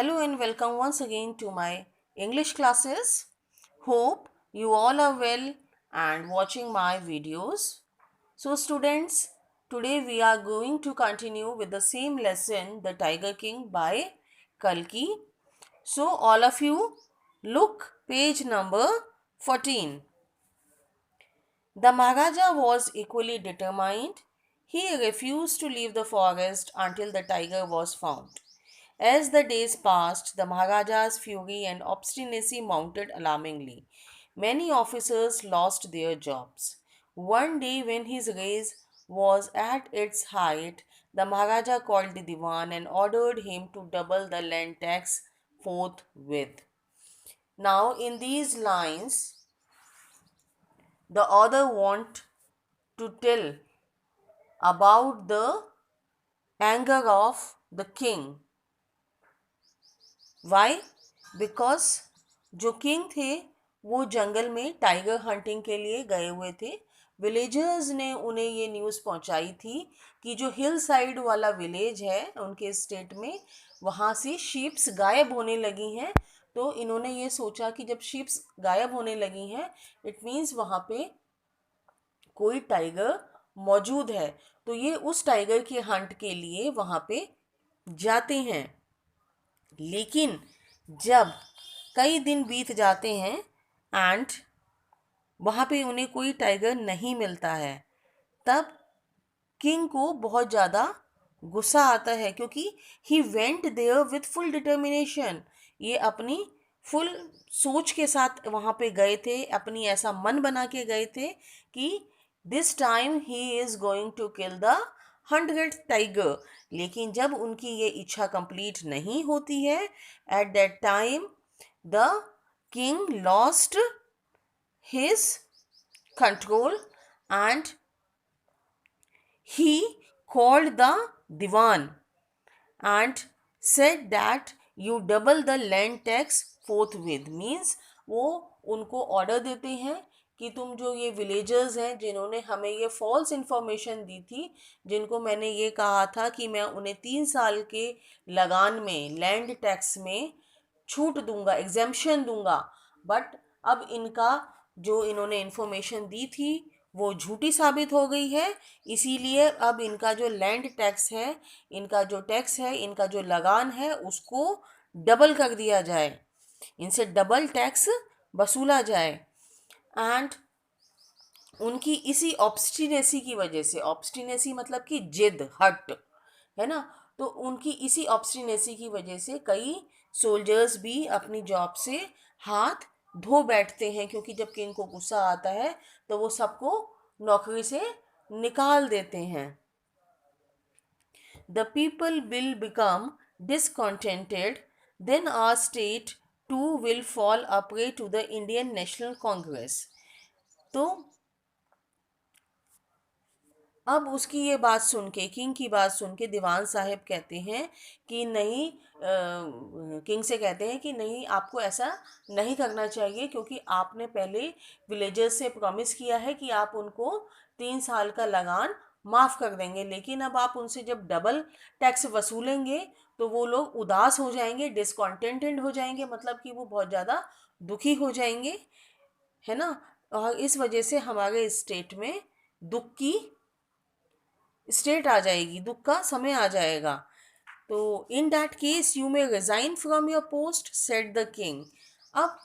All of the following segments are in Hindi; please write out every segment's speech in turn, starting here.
Hello and welcome once again to my English classes. Hope you all are well and watching my videos. So, students, today we are going to continue with the same lesson, The Tiger King by Kalki. So, all of you, look page number 14. The Maharaja was equally determined. He refused to leave the forest until the tiger was found. As the days passed, the Maharaja's fury and obstinacy mounted alarmingly. Many officers lost their jobs. One day, when his rage was at its height, the Maharaja called the Diwan and ordered him to double the land tax forthwith. Now, in these lines, the author want to tell about the anger of the king. Why because जो किंग थे वो जंगल में टाइगर हंटिंग के लिए गए हुए थे. विलेजर्स ने उन्हें ये न्यूज़ पहुंचाई थी कि जो हिल साइड वाला विलेज है उनके स्टेट में वहाँ से शीप्स गायब होने लगी हैं. तो इन्होंने ये सोचा कि जब शीप्स गायब होने लगी हैं इट मीन्स वहाँ पे कोई टाइगर मौजूद है. तो ये उस टाइगर के हंट के लिए वहाँ पे जाते हैं. लेकिन जब कई दिन बीत जाते हैं एंड वहाँ पे उन्हें कोई टाइगर नहीं मिलता है, तब किंग को बहुत ज़्यादा गुस्सा आता है क्योंकि he went there with full determination. ये अपनी फुल सोच के साथ वहाँ पे गए थे, अपनी ऐसा मन बना के गए थे कि this time he is going to kill the 100 tiger. लेकिन जब उनकी ये इच्छा कंप्लीट नहीं होती है, at that time the king lost his control and he called the diwan and said that you double the land tax forthwith. means वो उनको ऑर्डर देते हैं कि तुम जो ये विलेजर्स हैं जिन्होंने हमें ये फॉल्स इन्फॉर्मेशन दी थी, जिनको मैंने ये कहा था कि मैं उन्हें 3 साल के लगान में लैंड टैक्स में छूट दूंगा, एग्जेम्पशन दूंगा, बट अब इनका जो इन्होंने इन्फॉर्मेशन दी थी वो झूठी साबित हो गई है. इसीलिए अब इनका जो लैंड टैक्स है, इनका जो टैक्स है, इनका जो लगान है उसको डबल कर दिया जाए, इनसे डबल टैक्स वसूला जाए. एंड उनकी इसी ऑब्स्टिनेसी की वजह से, ऑब्स्टिनेसी मतलब कि जिद, हट, है ना, तो उनकी इसी ऑब्स्टिनेसी की वजह से कई सोल्जर्स भी अपनी जॉब से हाथ धो बैठते हैं क्योंकि जब किंग को गुस्सा आता है तो वो सबको नौकरी से निकाल देते हैं. The people will become discontented, then our state too will fall a prey to the Indian National Congress. तो अब उसकी ये बात सुन के, किंग की बात सुन के दीवान साहब कहते हैं कि नहीं, किंग से कहते हैं कि नहीं, आपको ऐसा नहीं करना चाहिए क्योंकि आपने पहले विलेजर्स से प्रॉमिस किया है कि आप उनको 3 साल का लगान माफ़ कर देंगे, लेकिन अब आप उनसे जब डबल टैक्स वसूलेंगे तो वो लोग उदास हो जाएंगे, डिसकॉन्टेंटेड हो जाएंगे, मतलब कि वो बहुत ज़्यादा दुखी हो जाएंगे, है ना. और इस वजह से हमारे स्टेट में दुख की स्टेट आ जाएगी, दुख का समय आ जाएगा. तो in that case you may resign from your post, said the king. अब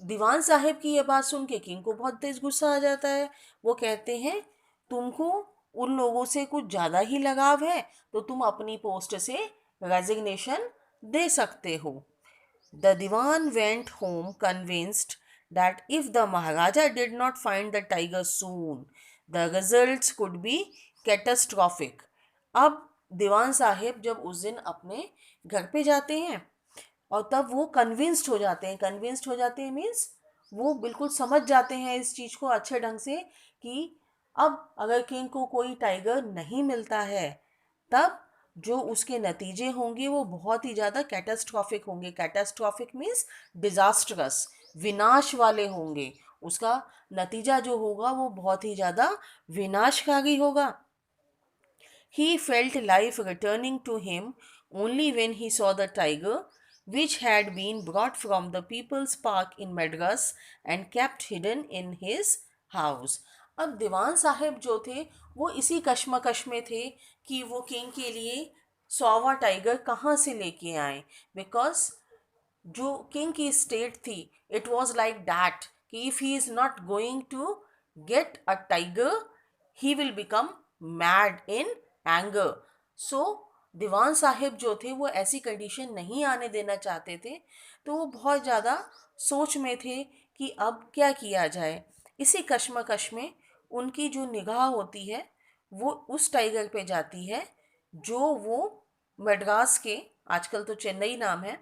दीवान साहब की ये बात सुन के किंग को बहुत तेज गुस्सा आ जाता है. वो कहते हैं तुमको उन लोगों से कुछ ज़्यादा ही लगाव है तो तुम अपनी पोस्ट से रेजिग्नेशन दे सकते हो. The dewan went home convinced that if the Maharaja did not find the tiger soon, the results could be catastrophic. अब दीवान साहिब जब उस दिन अपने घर पे जाते हैं और तब वो कन्विंस्ड हो जाते हैं. कन्विंस्ड हो जाते हैं मीन्स वो बिल्कुल समझ जाते हैं इस चीज़ को अच्छे ढंग से कि अब अगर किंग को कोई टाइगर नहीं मिलता है तब जो उसके नतीजे होंगे वो बहुत ही ज़्यादा कैटास्ट्रॉफिक होंगे. कैटास्ट्रॉफिक मीन्स डिज़ास्ट्रस, विनाश वाले होंगे. उसका नतीजा जो होगा वो बहुत ही ज़्यादा विनाशकारी होगा. He felt life returning to him only when he saw the tiger. which had been brought from the People's Park in Madras and kept hidden in his house. अब दीवान साहब जो थे वो इसी कश्मकश में थे कि वो किंग के लिए 100वां टाइगर कहाँ से लेके आए, बिकॉज जो किंग की स्टेट थी इट वॉज लाइक दैट कि if he is not going to get a tiger he will become mad in anger. So दीवान साहिब जो थे वो ऐसी कंडीशन नहीं आने देना चाहते थे, तो वो बहुत ज़्यादा सोच में थे कि अब क्या किया जाए. इसी कश्मकश में उनकी जो निगाह होती है वो उस टाइगर पे जाती है जो वो मद्रास के, आजकल तो चेन्नई नाम है,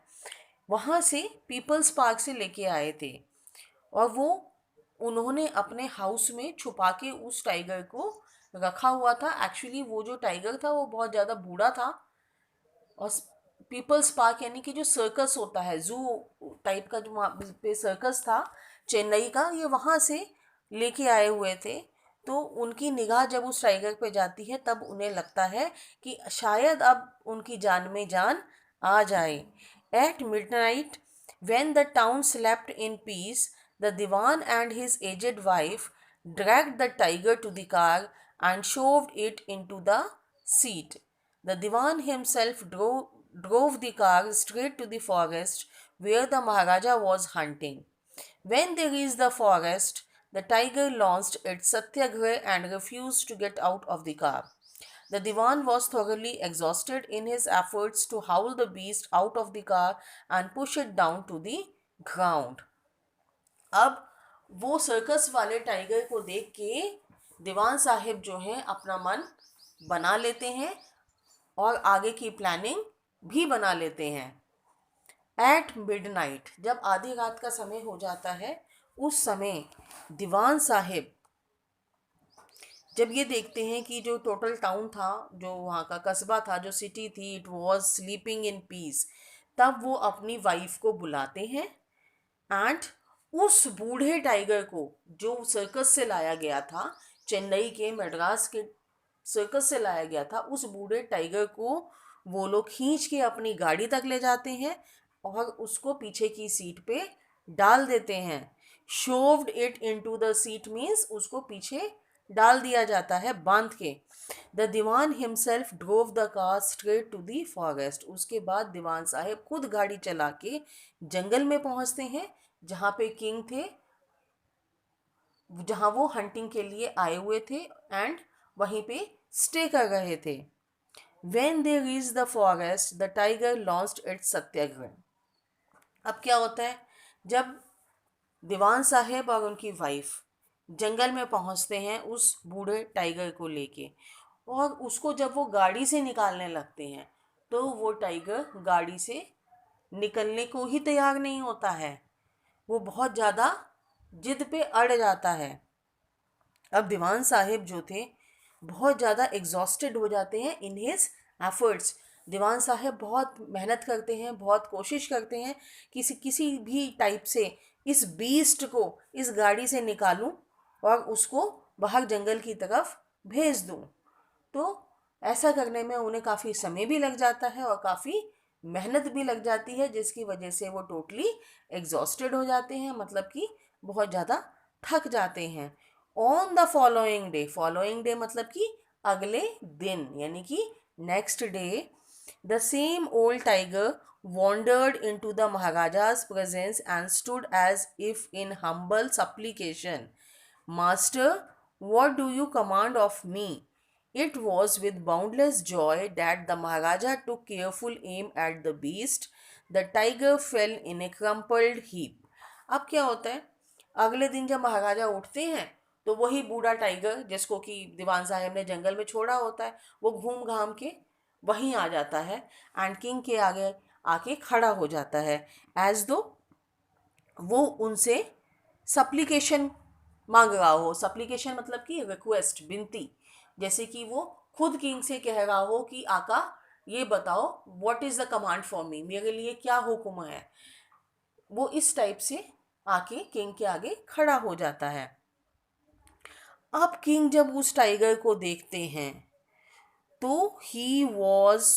वहाँ से पीपल्स पार्क से लेके आए थे. और वो उन्होंने अपने हाउस में छुपा के उस टाइगर को रखा हुआ था. एक्चुअली वो जो टाइगर था वो बहुत ज़्यादा बूढ़ा था. और पीपल्स पार्क यानी कि जो सर्कस होता है, जू टाइप का जो वहाँ पे सर्कस था चेन्नई का, ये वहाँ से लेके आए हुए थे. तो उनकी निगाह जब उस टाइगर पे जाती है तब उन्हें लगता है कि शायद अब उनकी जान में जान आ जाए. At midnight when the town slept in peace, the Diwan and his aged wife dragged the tiger to the car and shoved it into the seat. The Diwan himself drove the car straight to the forest where the Maharaja was hunting. When they reached the forest, the tiger launched its satyagraha and refused to get out of the car. The Diwan was thoroughly exhausted in his efforts to haul the beast out of the car and push it down to the ground. अब वो सर्कस वाले टाइगर को देख के दीवान साहिब जो हैं अपना मन बना लेते हैं और आगे की प्लानिंग भी बना लेते हैं. एट मिडनाइट, जब आधी रात का समय हो जाता है, उस समय दीवान साहिब जब ये देखते हैं कि जो टोटल टाउन था, जो वहाँ का कस्बा था, जो सिटी थी, it was sleeping in peace, तब वो अपनी वाइफ को बुलाते हैं एंड उस बूढ़े टाइगर को जो सर्कस से लाया गया था, चेन्नई के मद्रास के सर्कस से लाया गया था, उस बूढ़े टाइगर को वो लोग खींच के अपनी गाड़ी तक ले जाते हैं और उसको पीछे की सीट पे डाल देते हैं. Shoved it into the seat means उसको पीछे डाल दिया जाता है बांध के. द दीवान himself drove the car straight to the forest. उसके बाद दीवान साहब खुद गाड़ी चला के जंगल में पहुंचते हैं जहाँ पे किंग थे, जहाँ वो हंटिंग के लिए आए हुए थे एंड वहीं पे स्टे कर रहे थे. When they reached the forest, the tiger launched its सत्याग्रह. अब क्या होता है, जब दीवान साहेब और उनकी वाइफ जंगल में पहुंचते हैं उस बूढ़े टाइगर को लेके, और उसको जब वो गाड़ी से निकालने लगते हैं तो वो टाइगर गाड़ी से निकलने को ही तैयार नहीं होता है. वो बहुत ज़्यादा जिद पे अड़ जाता है. अब दीवान साहिब जो थे बहुत ज़्यादा एग्जॉस्टेड हो जाते हैं इन हिज एफर्ट्स. दीवान साहब बहुत मेहनत करते हैं, बहुत कोशिश करते हैं किसी किसी भी टाइप से इस बीस्ट को इस गाड़ी से निकालूं और उसको बाहर जंगल की तरफ भेज दूं. तो ऐसा करने में उन्हें काफ़ी समय भी लग जाता है और काफ़ी मेहनत भी लग जाती है, जिसकी वजह से वो टोटली एग्जॉस्टेड हो जाते हैं, मतलब कि बहुत ज़्यादा थक जाते हैं. ऑन द फॉलोइंग डे मतलब कि अगले दिन, यानी कि next day, the same old tiger wandered into the Maharaja's presence and stood as if in humble supplication. Master, what do you command of me? It was with boundless joy that the Maharaja took careful aim at the beast. The tiger fell in a crumpled heap. अब क्या होता है, अगले दिन जब महाराजा उठते हैं तो वही बूढ़ा टाइगर जिसको कि दीवान साहब ने जंगल में छोड़ा होता है वो घूम घाम के वहीं आ जाता है एंड किंग के आगे आके खड़ा हो जाता है, एज दो वो उनसे सप्लीकेशन मांग रहा हो. सप्लीकेशन मतलब कि रिक्वेस्ट, विनती, जैसे कि वो खुद किंग से कह रहा हो कि आका ये बताओ what is the command for me, मेरे लिए क्या हुक्म है. वो इस टाइप से आके किंग के आगे खड़ा हो जाता है. अब किंग जब उस टाइगर को देखते हैं तो he was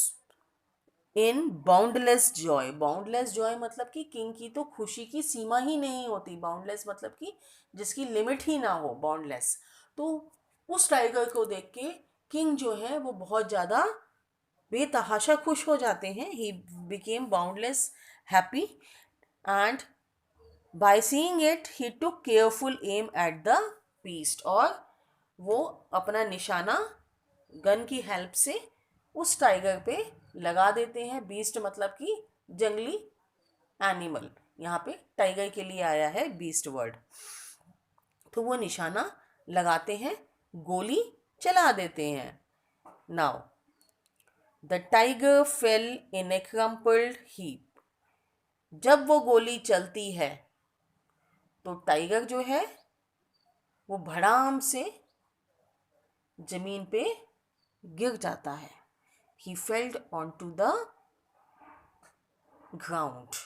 in boundless Joy. Boundless Joy मतलब कि किंग की तो खुशी की सीमा ही नहीं होती। बाउंडलेस मतलब कि जिसकी लिमिट ही ना हो, बाउंडलेस। तो उस टाइगर को देख के किंग जो है वो बहुत ज़्यादा बेतहाशा खुश हो जाते हैं। He became boundless happy and by seeing it he took careful aim at the beast. और वो अपना निशाना गन की हेल्प से उस टाइगर पे लगा देते हैं। बीस्ट मतलब कि जंगली एनिमल, यहाँ पे टाइगर के लिए आया है बीस्ट वर्ड। तो वो निशाना लगाते हैं, गोली चला देते हैं। Now the tiger fail in A crumpled heap. जब वो गोली चलती है तो टाइगर जो है वो भड़ाम से जमीन पे गिर जाता है। He felled on to the ground.